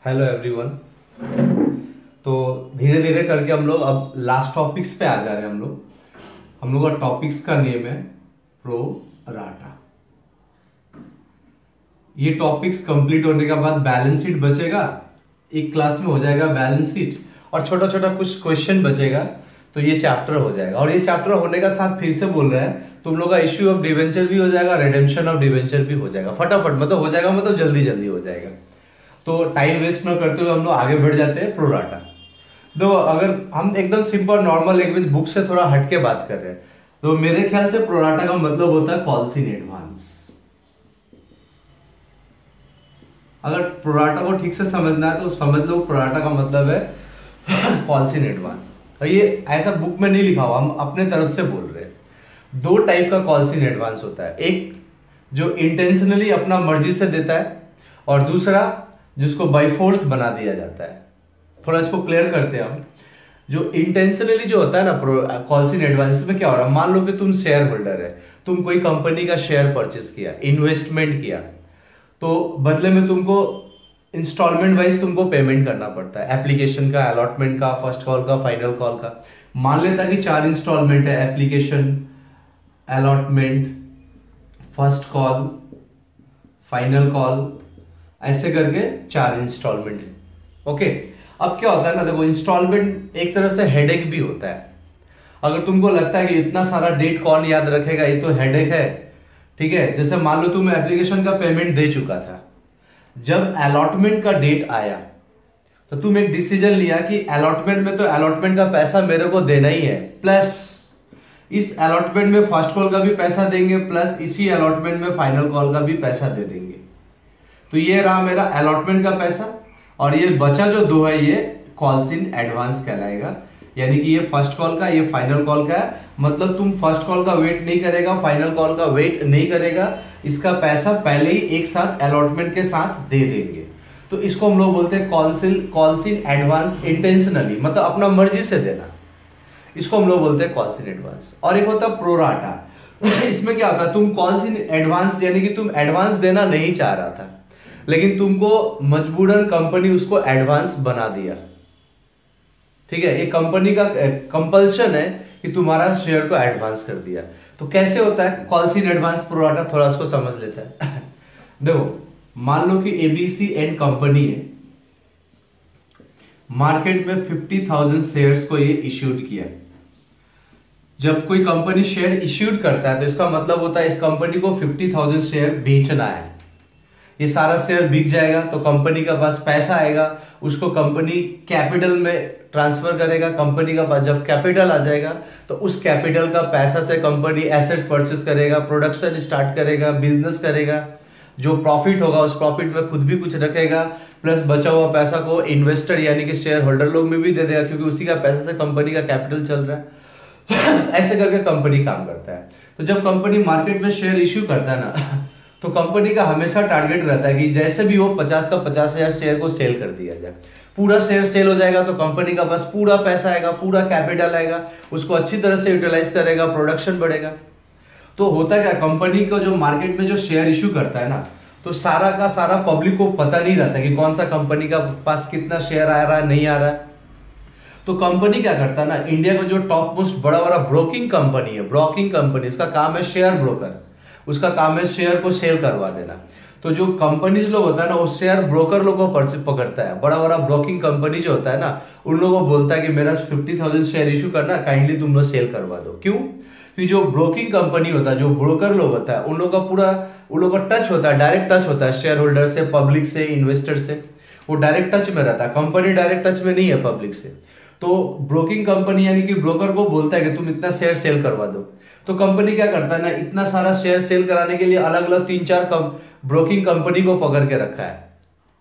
Hello everyone. तो धीरे धीरे करके हम लोग अब लास्ट टॉपिक्स पे आ जा रहे हैं। हम लोग का टॉपिक्स का नेम है प्रो राटा। ये टॉपिक्स कंप्लीट होने के बाद बैलेंस शीट बचेगा, एक क्लास में हो जाएगा बैलेंस शीट, और छोटा छोटा कुछ क्वेश्चन बचेगा, तो ये चैप्टर हो जाएगा। और ये चैप्टर होने का साथ फिर से बोल रहा है तुम लोग का इश्यू ऑफ डिवेंचर भी हो जाएगा, रिडेम्पशन ऑफ डिवेंचर भी हो जाएगा। फटाफट मतलब हो जाएगा, मतलब जल्दी जल्दी हो जाएगा। तो टाइम वेस्ट न करते हुए हम लोग आगे बढ़ जाते हैं प्रो राटा। तो अगर हम एकदम सिंपल नॉर्मल लैंग्वेज बुक से थोड़ा हट के बात कर रहे हैं, तो मेरे ख्याल से प्रो राटा का मतलब होता है कॉल्स इन एडवांस। अगर प्रो राटा को ठीक से समझना है तो समझ लो प्रो राटा का मतलब है कॉल्स इन एडवांस। ये ऐसा बुक में नहीं लिखा हुआ, हम अपने तरफ से बोल रहे हैं। दो टाइप का कॉल्स इन एडवांस होता है, एक जो इंटेंशनली अपना मर्जी से देता है, और दूसरा जिसको बाय फोर्स बना दिया जाता है। थोड़ा इसको क्लियर करते हैं हम। जो इंटेंशनली जो होता है ना कॉल्स इन एडवांस में क्या हो रहा है, मान लो कि तुम शेयर होल्डर है, तुम कोई कंपनी का शेयर परचेस किया, इन्वेस्टमेंट किया, तो बदले में तुमको इंस्टॉलमेंट वाइज तुमको पेमेंट करना पड़ता है। एप्लीकेशन का, अलॉटमेंट का, फर्स्ट कॉल का, फाइनल कॉल का। मान लेता कि 4 इंस्टॉलमेंट है, application, allotment, first call, final call, ऐसे करके 4 इंस्टॉलमेंट। ओके, अब क्या होता है ना, देखो इंस्टॉलमेंट एक तरह से हेडेक भी होता है। अगर तुमको लगता है कि इतना सारा डेट कौन याद रखेगा, ये तो हेडेक है, ठीक है। जैसे मान लो तुम एप्लीकेशन का पेमेंट दे चुका था, जब अलॉटमेंट का डेट आया तो तुम एक डिसीजन लिया कि अलॉटमेंट में तो अलॉटमेंट का पैसा मेरे को देना ही है, प्लस इस अलॉटमेंट में फर्स्ट कॉल का भी पैसा देंगे, प्लस इसी अलॉटमेंट में फाइनल कॉल का भी पैसा दे देंगे। तो ये रहा मेरा अलॉटमेंट का पैसा, और ये बचा जो 2 है ये कॉल्स इन एडवांस कहलाएगा। यानी कि ये फर्स्ट कॉल का, ये फाइनल कॉल का है। मतलब तुम फर्स्ट कॉल का वेट नहीं करेगा, फाइनल कॉल का वेट नहीं करेगा, इसका पैसा पहले ही एक साथ अलॉटमेंट के साथ दे देंगे। तो इसको हम लोग बोलते हैं कॉल्स इन एडवांस इंटेंशनली, मतलब अपना मर्जी से देना, इसको हम लोग बोलते हैं कॉल्स इन एडवांस। और एक होता है प्रो राटा। इसमें क्या होता है, तुम कॉल्स इन एडवांस यानी कि तुम एडवांस देना नहीं चाह रहा था, लेकिन तुमको मजबूरन कंपनी उसको एडवांस बना दिया, ठीक है। ये कंपनी का कंपल्शन है कि तुम्हारा शेयर को एडवांस कर दिया। तो कैसे होता है calls in advance pro rata, थोड़ा इसको समझ लेते हैं। देखो मान लो कि एबीसी एंड कंपनी है, मार्केट में 50,000 शेयर्स को ये इश्यूड किया। जब कोई कंपनी शेयर इश्यूड करता है तो इसका मतलब होता है इस कंपनी को 50,000 शेयर बेचना है। ये सारा शेयर बिक जाएगा तो कंपनी के पास पैसा आएगा, उसको कंपनी कैपिटल में ट्रांसफर करेगा। कंपनी का पास जब कैपिटल आ जाएगा तो उस कैपिटल का पैसा से कंपनी एसेट्स परचेस करेगा, प्रोडक्शन स्टार्ट करेगा, बिजनेस करेगा। जो प्रॉफिट होगा उस प्रॉफिट में खुद भी कुछ रखेगा, प्लस बचा हुआ पैसा को इन्वेस्टर यानी कि शेयर होल्डर लोग में भी दे देगा, क्योंकि उसी का पैसा से कंपनी का कैपिटल चल रहा है। ऐसे करके कंपनी काम करता है। तो जब कंपनी मार्केट में शेयर इश्यू करता है ना, तो कंपनी का हमेशा टारगेट रहता है कि जैसे भी हो 50 का 50,000 शेयर को सेल कर दिया जाए। पूरा शेयर सेल हो जाएगा तो कंपनी का पास पूरा पैसा आएगा, पूरा कैपिटल आएगा, उसको अच्छी तरह से यूटिलाइज करेगा, प्रोडक्शन बढ़ेगा। तो होता क्या, कंपनी को जो मार्केट में जो शेयर इश्यू करता है ना, तो सारा का सारा पब्लिक को पता नहीं रहता कि कौन सा कंपनी का पास कितना शेयर आ रहा है, नहीं आ रहा है। तो कंपनी क्या करता है ना, इंडिया का जो टॉप मोस्ट बड़ा बड़ा ब्रोकिंग कंपनी है, ब्रोकिंग कंपनी, इसका काम है शेयर ब्रोकर, उसका काम है शेयर को सेल करवा देना। तो जो कंपनीज लोग होता है ना, वो शेयर ब्रोकर लोगों को पकड़ता है। बड़ा बड़ा ब्रोकिंग कंपनी जो होता है ना, उन लोगों को बोलता है कि मेरा 50,000 शेयर इशू करना, काइंडली तुम लोग सेल करवा दो। क्यों? कि जो ब्रोकिंग कंपनी होता है, जो ब्रोकर लोग होता है, उन लोग का पूरा उन लोग का टच होता है, डायरेक्ट टच होता है शेयर होल्डर से, पब्लिक से, इन्वेस्टर से। वो डायरेक्ट टच में रहता है, कंपनी डायरेक्ट टच में नहीं है पब्लिक से। तो ब्रोकिंग कंपनी यानी कि ब्रोकर को बोलता है कि तुम इतना शेयर सेल करवा दो। तो कंपनी क्या करता है ना, इतना सारा शेयर सेल कराने के लिए अलग अलग 3-4 ब्रोकिंग कंपनी को पकड़ के रखा है।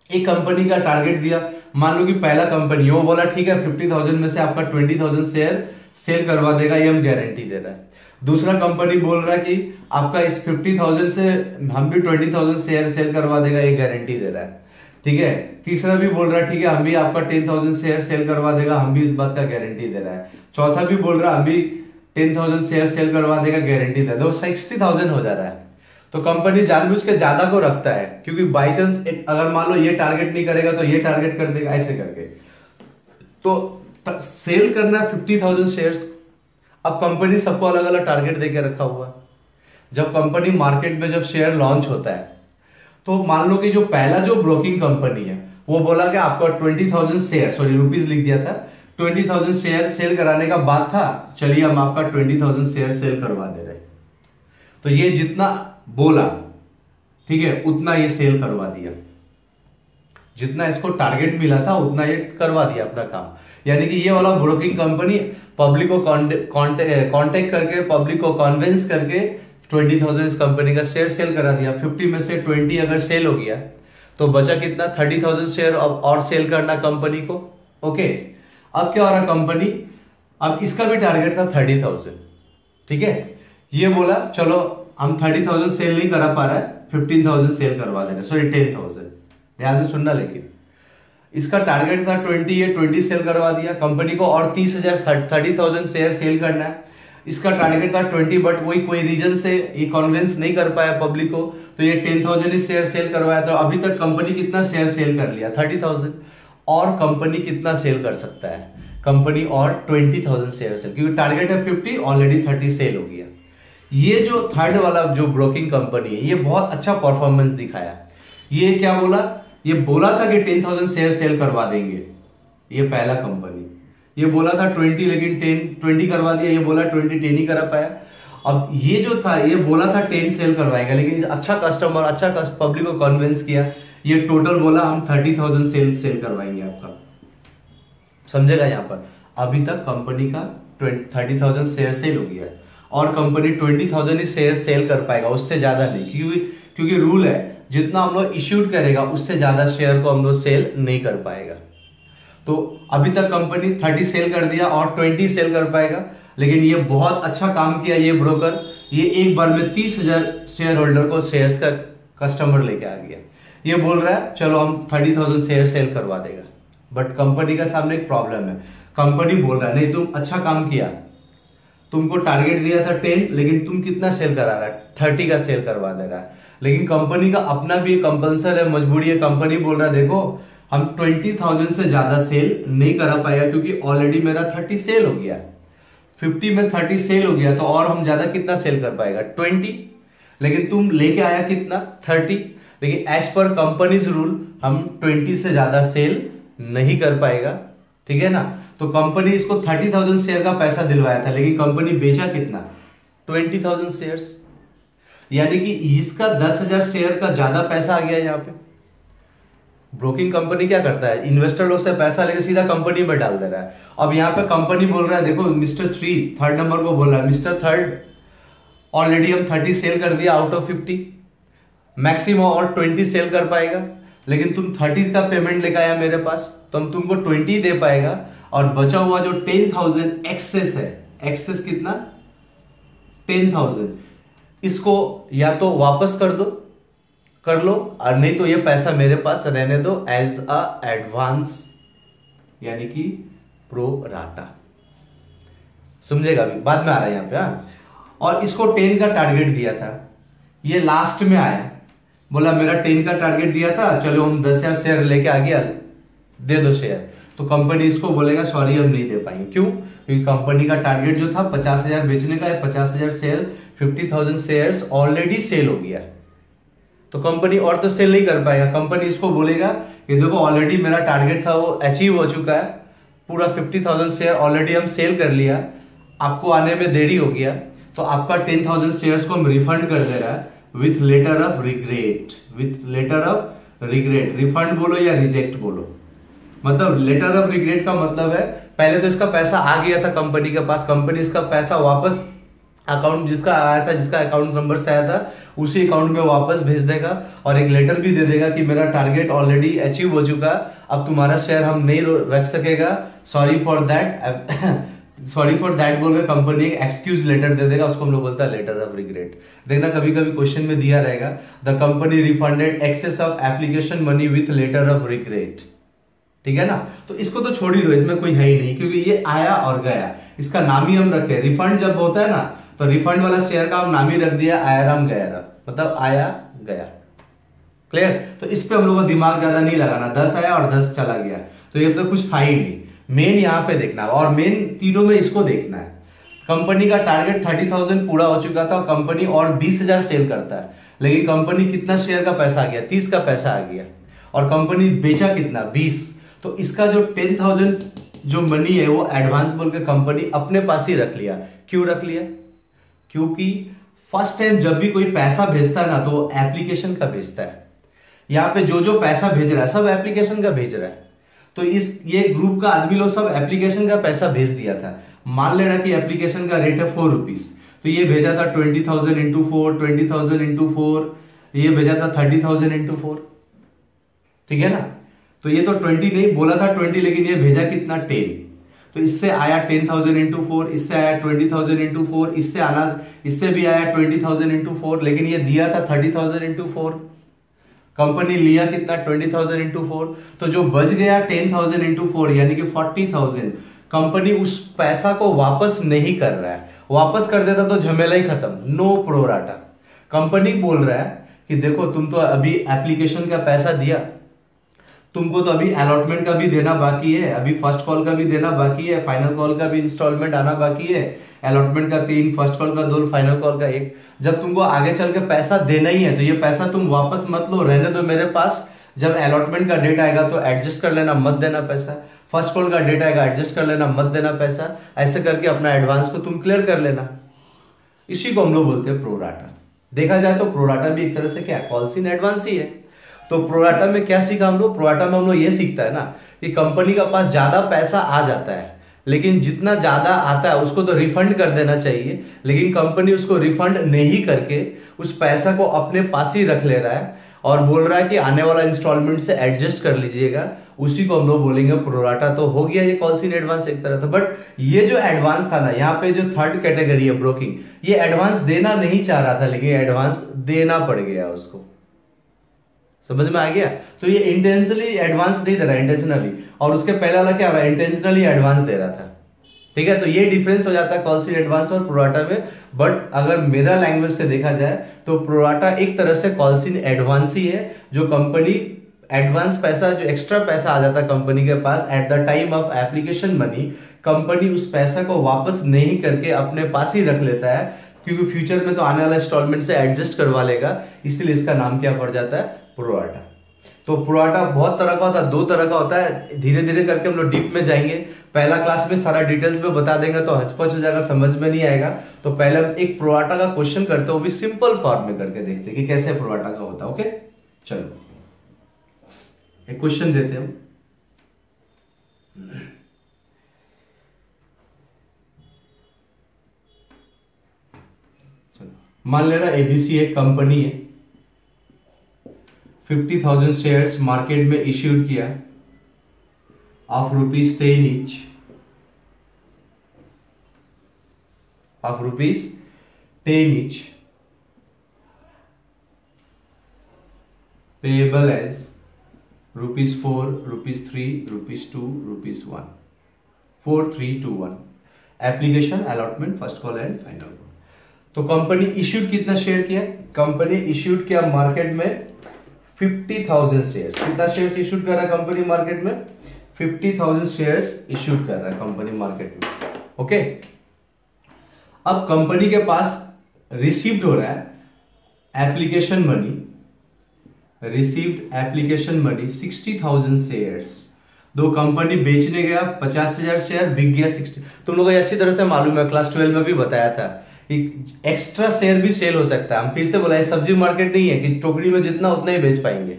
एक कंपनी का टारगेट दिया, मान लो कि पहला कंपनी, वो बोला ठीक है 50,000 में से आपका 20,000 शेयर सेल करवा देगा, ये हम गारंटी दे रहा है। दूसरा कंपनी बोल रहा है कि आपका इस 50,000 से हम भी 20,000 शेयर सेल करवा देगा, ये गारंटी दे रहा है, ठीक है। तीसरा भी बोल रहा है ठीक है हम भी आपका 10,000 शेयर सेल करवा देगा, हम भी इस बात का गारंटी दे रहा है। चौथा भी बोल रहा है हम भी 10,000 शेयर सेल करवा देगा, गारंटी दे दो, 60,000 हो जा रहा है। तो कंपनी जानबूझ के ज्यादा को रखता है, क्योंकि बाई चांस अगर मान लो ये टारगेट नहीं करेगा तो ये टारगेट कर देगा, ऐसे करके। तो सेल करना 50,000 शेयर्स। अब कंपनी सबको अलग अलग टारगेट देके रखा हुआ है। जब कंपनी मार्केट में जब शेयर लॉन्च होता है तो मान लो कि जो पहला जो ब्रोकिंग कंपनी है वो बोला कि आपका 20,000 शेयर, सॉरी रुपीज लिख दिया था, 20,000 शेयर सेल कराने का बात था, चलिए हम आपका 20,000 शेयर सेल करवा दे रहे। तो ये जितना बोला, ठीक है, उतना ये सेल करवा दिया, जितना इसको टारगेट मिला था उतना ये करवा दिया अपना काम। यानी कि ये वाला ब्रोकिंग कंपनी पब्लिक को कांटेक्ट करके, पब्लिक को कन्विंस करके 20,000 इस कंपनी का शेयर सेल करा दिया। 50 में से 20 अगर सेल हो गया तो बचा कितना, 30,000 शेयर और सेल करना कंपनी को। ओके, अब क्या हो रहा कंपनी, अब इसका भी टारगेट था 30,000, ठीक है। ये बोला चलो हम 30,000 सेल नहीं करा पा रहा है, 15,000 सेल करवा देना, सॉरी 10,000, ध्यान से सुनना। लेकिन इसका टारगेट था 20, ये 20 सेल करवा दिया कंपनी को, और 30,000 शेयर सेल करना है। इसका टारगेट था 20, बट वही कोई रीजन से ये कन्विंस नहीं कर पाया पब्लिक को, तो ये 10,000 ही शेयर सेल करवाया। तो अभी तक कंपनी कितना शेयर सेल कर लिया, 30,000। और कंपनी कितना सेल कर सकता है, कंपनी और 20,000 शेयर सेल, क्योंकि टारगेट है 50, ऑलरेडी 30 सेल हो गया। ये जो थर्ड वाला जो ब्रोकिंग कंपनी है, ये बहुत अच्छा परफॉर्मेंस दिखाया। ये क्या बोला, ये बोला था कि 10,000 शेयर सेल करवा देंगे, ये पहला कंपनी। ये बोला था 20, लेकिन 20 करवा दिया, ये बोला 20 10 ही करा पाया। अब ये जो था, ये बोला था 10 सेल करवाएगा, लेकिन अच्छा कस्टमर, अच्छा पब्लिक को कन्विंस किया, ये टोटल बोला हम 30,000 सेल करवाएंगे आपका। समझेगा यहाँ पर, अभी तक कंपनी का 30,000 शेयर सेल हो गया है, और कंपनी 20,000 ही शेयर सेल कर पाएगा, उससे ज्यादा नहीं, क्योंकि रूल है जितना हम लोग इश्यूड करेगा उससे ज्यादा शेयर को हम लोग सेल नहीं कर पाएगा। तो अभी तक कंपनी 30 सेल कर दिया और 20 सेल कर पाएगा, लेकिन ये बहुत अच्छा काम किया ये ब्रोकर, ये एक बार में 30,000 शेयर होल्डर को शेयर्स का कस्टमर लेके आ गया। ये बोल रहा है चलो हम 30,000 शेयर सेल करवा देगा, बट कंपनी का सामने एक प्रॉब्लम है। कंपनी बोल रहा है नहीं तुम अच्छा काम किया, तुमको टारगेट दिया था 10, लेकिन तुम कितना सेल करा रहा है, 30 का सेल करवा दे रहा है। लेकिन कंपनी का अपना भी कंपल्सन है, मजबूरी है। कंपनी बोल रहा है देखो हम 20,000 से ज्यादा सेल नहीं करा पाएगा, क्योंकि ऑलरेडी मेरा 30 सेल हो गया, 50 में 30 सेल हो गया, तो और हम ज्यादा कितना सेल कर पाएगा, 20। लेकिन तुम लेके आया कितना, 30, लेकिन एज पर कंपनीज रूल हम 20 से ज्यादा सेल नहीं कर पाएगा, ठीक है ना। तो कंपनी इसको 30,000 शेयर का पैसा दिलवाया था, लेकिन कंपनी बेचा कितना, 20,000 शेयर्स, यानी कि इसका 10,000 शेयर का ज्यादा पैसा आ गया यहाँ पे। ब्रोकिंग कंपनी क्या करता है, इन्वेस्टर लोग से पैसा लेकर सीधा कंपनी में डाल दे रहा है। अब यहाँ पे कंपनी बोल रहा है देखो मिस्टर 3, थर्ड नंबर को बोल रहा है मिस्टर थर्ड, ऑलरेडी हम 30 सेल कर दिया आउट ऑफ 50, मैक्सिमम और 20 सेल कर पाएगा, लेकिन तुम 30 का पेमेंट लेकर आया मेरे पास, तो हम तुमको 20 दे पाएगा, और बचा हुआ जो 10,000 एक्सेस है, एक्सेस कितना, 10,000, इसको या तो वापस कर लो, और नहीं तो ये पैसा मेरे पास रहने दो एज अ एडवांस, यानी कि प्रो राटा। समझेगा, अभी बाद में आ रहा है यहाँ पे। और इसको 10 का टारगेट दिया था, ये लास्ट में आया, बोला मेरा 10 का टारगेट दिया था, चलो हम 10,000 शेयर लेके आ गया, दे दो शेयर। तो कंपनी इसको बोलेगा सॉरी हम नहीं दे पाएंगे। क्यों, क्योंकि कंपनी का टारगेट जो था 50,000 बेचने का, 50,000 शेयर, 50,000 शेयर्स ऑलरेडी सेल हो गया, तो कंपनी और तो सेल नहीं कर पाएगा। कंपनी इसको बोलेगा कि देखो ऑलरेडी मेरा टारगेट था वो अचीव हो चुका है, पूरा 50,000 शेयर ऑलरेडी हम सेल कर लिया, आपको आने में देरी हो गया, तो आपका 10,000 शेयर्स को हम रिफंड कर दे रहा है with letter of regret. With letter of regret, refund बोलो या रिजेक्ट बोलो, मतलब लेटर ऑफ रिग्रेट का मतलब है पहले तो इसका पैसा आ गया था कंपनी के पास, कंपनी इसका पैसा वापस अकाउंट जिसका आया था, जिसका अकाउंट नंबर से आया था उसी अकाउंट में वापस भेज देगा, और एक लेटर भी दे देगा कि मेरा टारगेट ऑलरेडी अचीव हो चुका, अब तुम्हारा शेयर हम नहीं रख सकेगा, सॉरी फॉर दैट बोल के कंपनी एक एक्सक्यूज लेटर दे देगा, उसको हम लोग बोलता है लेटर ऑफ रिग्रेट। देखना कभी कभी क्वेश्चन में दिया रहेगा the company refunded excess of application money with letter of regret, ठीक है ना। तो इसको तो छोड़ ही दो, इसमें कोई है ही नहीं, क्योंकि ये आया और गया, इसका नाम ही हम रखे। रिफंड जब होता है ना तो रिफंड वाला शेयर का हम नाम ही रख दिया आयाराम गयाराम, मतलब आया गया। क्लियर? तो इस पे हम लोग को दिमाग ज्यादा नहीं लगाना, 10 आया और 10 चला गया, तो ये तो कुछ था ही नहीं। मेन यहाँ पे देखना है, और मेन तीनों में इसको देखना है। कंपनी का टारगेट 30,000 पूरा हो चुका था, कंपनी और 20,000 सेल करता है, लेकिन कंपनी कितना शेयर का पैसा आ गया, 30 का पैसा आ गया, और कंपनी बेचा कितना, 20। तो इसका जो 10,000 जो मनी है वो एडवांस बोल के कंपनी अपने पास ही रख लिया। क्यों रख लिया? क्योंकि फर्स्ट टाइम जब भी कोई पैसा भेजता है ना, तो एप्लीकेशन का भेजता है। यहाँ पे जो जो पैसा भेज रहा है सब एप्लीकेशन का भेज रहा है। तो ये ग्रुप का आदमी लोग सब एप्लीकेशन का पैसा भेज दिया था। मान लेना कि एप्लीकेशन का रेट है 4 रुपीज, तो ये भेजा था 20,000 इंटू 4, 20,000 इंटू 4, ये भेजा था 30,000 इंटू 4। ठीक है ना? तो ये तो 20 नहीं बोला था 20, लेकिन ये भेजा कितना, 10। तो इससे आया 10,000 इंटू 4, इससे आया 20,000 इंटू 4, इससे भी आया 20,000 इंटू 4, लेकिन ये दिया था 30,000 इंटू 4। कंपनी लिया कितना, 20,000 इंटू 4। तो जो बच गया 10,000 इंटू 4 यानी कि 40,000, कंपनी उस पैसा को वापस नहीं कर रहा है। वापस कर देता तो झमेला ही खत्म, नो प्रोराटा। कंपनी बोल रहा है कि देखो तुम तो अभी एप्लीकेशन का पैसा दिया, तुमको तो अभी अलॉटमेंट का भी देना बाकी है, अभी फर्स्ट कॉल का भी देना बाकी है, फाइनल कॉल का भी इंस्टॉलमेंट आना बाकी है, अलॉटमेंट का 3, फर्स्ट कॉल का 2, फाइनल कॉल का 1। जब तुमको आगे चल के पैसा देना ही है तो ये पैसा तुम वापस मत लो, रहने दो मेरे पास। जब अलॉटमेंट का डेट आएगा तो एडजस्ट कर लेना, मत देना पैसा। फर्स्ट कॉल का डेट आएगा, एडजस्ट कर लेना, मत देना पैसा। ऐसे करके अपना एडवांस को तुम क्लियर कर लेना। इसी को हम लोग बोलते हैं प्रोराटा। देखा जाए तो प्रोराटा भी एक तरह से क्या, कॉल्स इन एडवांस ही है। तो प्रोराटा में क्या सीखा हम लोग? प्रोराटा में हम लोग ये सीखता है ना कि कंपनी का पास ज्यादा पैसा आ जाता है, लेकिन जितना ज्यादा आता है उसको तो रिफंड कर देना चाहिए, लेकिन कंपनी उसको रिफंड नहीं करके उस पैसा को अपने पास ही रख ले रहा है और बोल रहा है कि आने वाला इंस्टॉलमेंट से एडजस्ट कर लीजिएगा। उसी को हम लोग बोलेंगे प्रोराटा। तो हो गया ये कॉल्स इन एडवांस एक तरह था। बट ये जो एडवांस था ना, यहाँ पे जो थर्ड कैटेगरी है ब्रोकिंग, ये एडवांस देना नहीं चाह रहा था, लेकिन एडवांस देना पड़ गया उसको। समझ में आ गया? तो ये इंटेंशनली एडवांस नहीं दे रहा, इंटेंशनली। और उसके पहले वाला क्या हो रहा है, इंटेंशनली एडवांस दे रहा था। ठीक है? तो ये डिफरेंस हो जाता है कॉल्स इन एडवांस और प्रोराटा में। बट अगर मेरा लैंग्वेज से देखा जाए तो प्रोराटा एक तरह से कॉल्स इन एडवांस ही है, जो कंपनी एडवांस पैसा, जो एक्स्ट्रा पैसा आ जाता है कंपनी के पास at the time of application money, company उस पैसा को वापस नहीं करके अपने पास ही रख लेता है, क्योंकि फ्यूचर में तो आने वाला इंस्टॉलमेंट से एडजस्ट करवा लेगा। इसलिए इसका नाम क्या पड़ जाता है, प्रोराटा। तो प्रोराटा बहुत तरह का होता है, 2 तरह का होता है। धीरे धीरे करके हम लोग डीप में जाएंगे। पहला क्लास में सारा डिटेल्स में बता देंगे तो हचपच हो जाएगा, समझ में नहीं आएगा। तो पहले हम एक प्रोराटा का क्वेश्चन करते हैं, वो भी सिंपल फॉर्म में करके देखते हैं कि कैसे प्रोराटा का होता है। ओके, चलो एक क्वेश्चन देते हैं हम। मान लेना एबीसी एक कंपनी है, 50,000 शेयर्स मार्केट में इश्यूड किया of ₹10 each, of ₹10 each, payable as ₹4, ₹3, ₹2, ₹1, 4, 3, 2, 1। Application, allotment, first call and final call. तो कंपनी इश्यूड कितना शेयर किया? कंपनी इश्यूड किया मार्केट में 50,000 शेयर्स। कितना शेयर्स इश्यूड कर रहा है कंपनी मार्केट में? 50,000 शेयर्स इश्यूड कर रहा है कंपनी मार्केट में। ओके, अब कंपनी के पास रिसीव्ड हो रहा है application money, received application money 60,000 shares. दो कंपनी बेचने गया, 50,000 शेयर बिक गया 60। तुम लोगों को अच्छी तरह से मालूम है, क्लास 12 में भी बताया था, एक्स्ट्रा शेयर भी सेल हो सकता है। हम फिर से बोला, सब्जी मार्केट नहीं है कि टोकरी में जितना उतना ही बेच पाएंगे,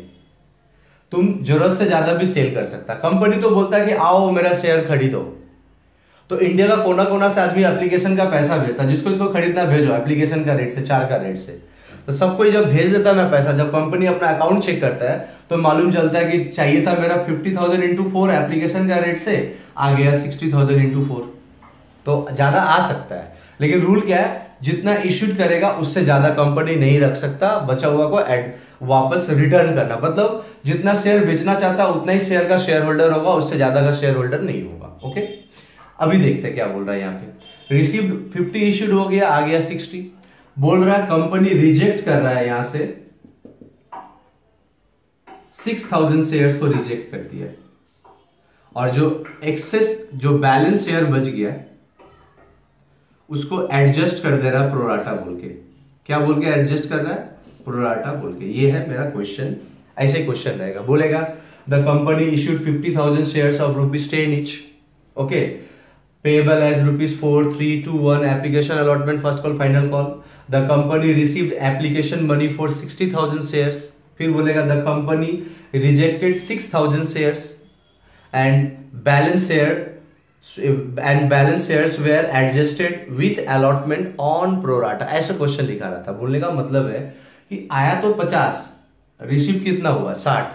तुम जरूरत से ज्यादा भी सेल कर सकता। कंपनी तो बोलता है कि आओ मेरा शेयर खरीदो। तो इंडिया का कोना कोना से आदमी एप्लीकेशन का पैसा भेजता है, जिसको इसको खरीदना भेजो एप्लीकेशन का रेट से, 4 का रेट से। तो सबको जब भेज देता है ना पैसा, जब कंपनी अपना अकाउंट चेक करता है तो मालूम चलता है कि चाहिए था मेरा 50,000 इंटू 4 एप्लीकेशन का रेट से, आ गया 60,000 इंटू 4। तो ज्यादा आ सकता है, लेकिन रूल क्या है, जितना इश्यूड करेगा उससे ज्यादा कंपनी नहीं रख सकता, बचा हुआ को वापस रिटर्न करना। मतलब जितना शेयर बेचना चाहता उतना ही शेयर का शेयर होल्डर होगा, उससे ज्यादा का शेयर होल्डर नहीं होगा। ओके, अभी देखते हैं क्या बोल रहा है यहाँ पे। रिसीव्ड 50 इश्यूड हो गया, आ गया 60। बोल रहा है कंपनी रिजेक्ट कर रहा है, यहां से 6000 शेयर्स को रिजेक्ट कर दिया, और जो एक्सेस जो बैलेंस शेयर बच गया उसको एडजस्ट कर दे रहा है प्रोराटा बोल के। क्या बोल के एडजस्ट कर रहा है? प्रोराटा बोल के। ये है मेरा क्वेश्चन, ऐसे क्वेश्चन रहेगा। बोलेगा the company issued 50,000 shares of ₹10 each, okay, payable as ₹4, 3, 2, 1, application allotment first call final call. The company received application money for 60,000 shares. फिर बोलेगा the company rejected 6,000 shares and balance shares were adjusted with allotment on pro rata. ऐसा question लिखा रहा था। बोलने का मतलब है कि आया तो 50, रिसीव कितना हुआ 60,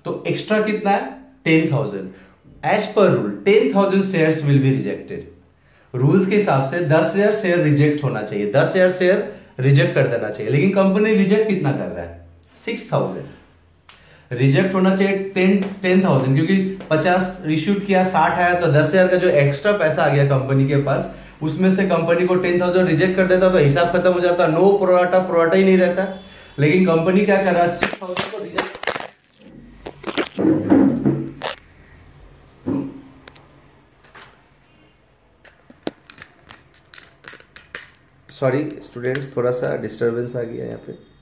तो एक्स्ट्रा कितना है 10,000। As per rule 10,000 shares will be rejected. Rules के हिसाब से 10,000 शेयर रिजेक्ट होना चाहिए, 10,000 शेयर रिजेक्ट कर देना चाहिए, लेकिन कंपनी रिजेक्ट कितना कर रहा है 6,000। रिजेक्ट होना चाहिए 10,000, क्योंकि 50 इश्यूड किया, 60 आया, तो 10,000 का जो एक्स्ट्रा पैसा आ गया कंपनी के पास, उसमें से कंपनी को 10,000 रिजेक्ट कर देता तो हिसाब खत्म हो जाता, नो प्रोराटा, प्रोराटा ही नहीं रहता। लेकिन कंपनी क्या कर रहा है 6,000 को रिजेक्ट। सॉरी स्टूडेंट्स, थोड़ा सा डिस्टरबेंस आ गया यहाँ पे।